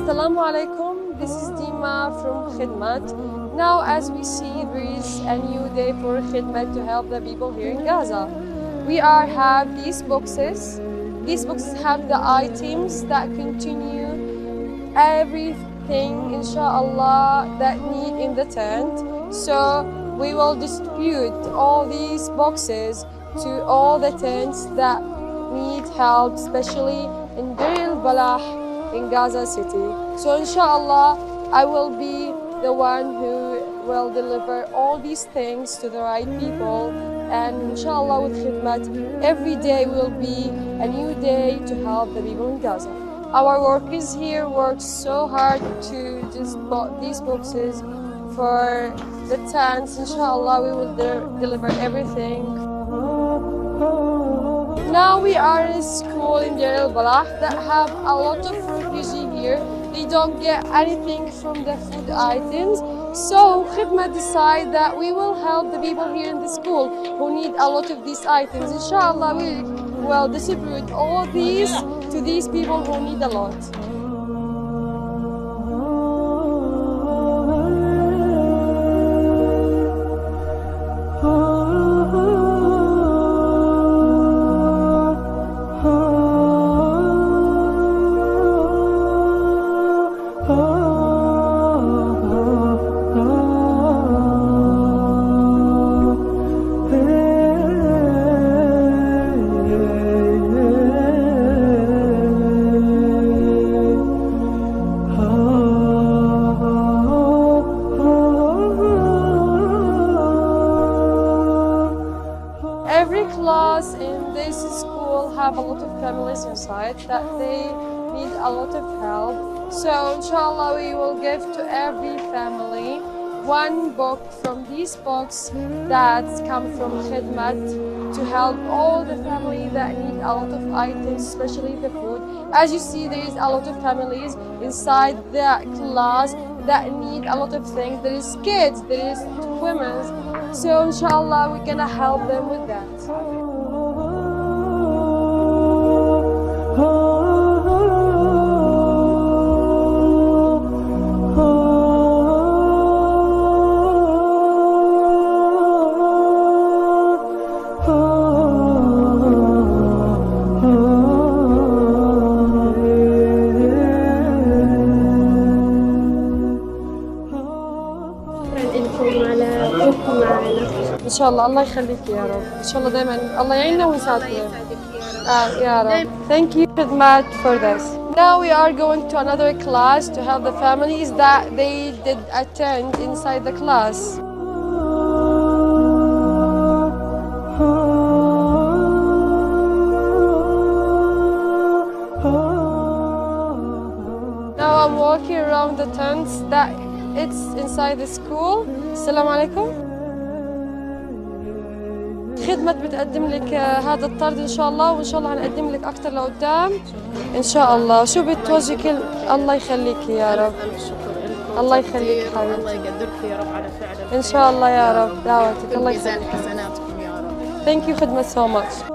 Assalamu alaikum, this is Dima from Khidmat. Now as we see, there is a new day for Khidmat to help the people here in Gaza. We have these boxes. These boxes have the items that continue everything, inshallah, that need in the tent. So we will distribute all these boxes to all the tents that need help, especially in Deir al-Balah in Gaza City. So inshallah, I will be the one who will deliver all these things to the right people. And inshallah, with Khidmat, every day will be a new day to help the people in Gaza. Our workers here work so hard to just put these boxes for the tents. Inshallah, we will deliver everything. Now we are in a school in Deir al-Balah that have a lot of refugees here. They don't get anything from the food items. So Khidmat decide that we will help the people here in the school who need a lot of these items. Inshallah, we will distribute all these to these people who need a lot. Every class in this school have a lot of families inside that they need a lot of help. So inshallah, we will give to every family one book from this box that come from Khidmat to help all the family that need a lot of items, especially the food. As you see, there is a lot of families inside the class that need a lot of things. There is kids, there is women. So inshallah, we're gonna help them with that. إن شاء الله الله يخليك يا رب. إن شاء الله دائما الله يعيننا ويساعدنا. يا رب. Thank you Khidmat for this. Now we are going to another class to help the families that they did attend inside the class. Now I'm walking around the tents that it's inside the school. Assalamu alaikum. خدمة بتقدم لك هذا الطرد إن شاء الله، وإن شاء الله هنقدم لك أكثر لقدام إن شاء الله. شو بتوجهك؟ الله يخليك يا رب. الله يخليك حبيبتي. الله يقدرك يا رب على فعل إن شاء الله يا رب. دعوتك الله يخليك. حسناتكم يا رب. Thank you خدمة so much.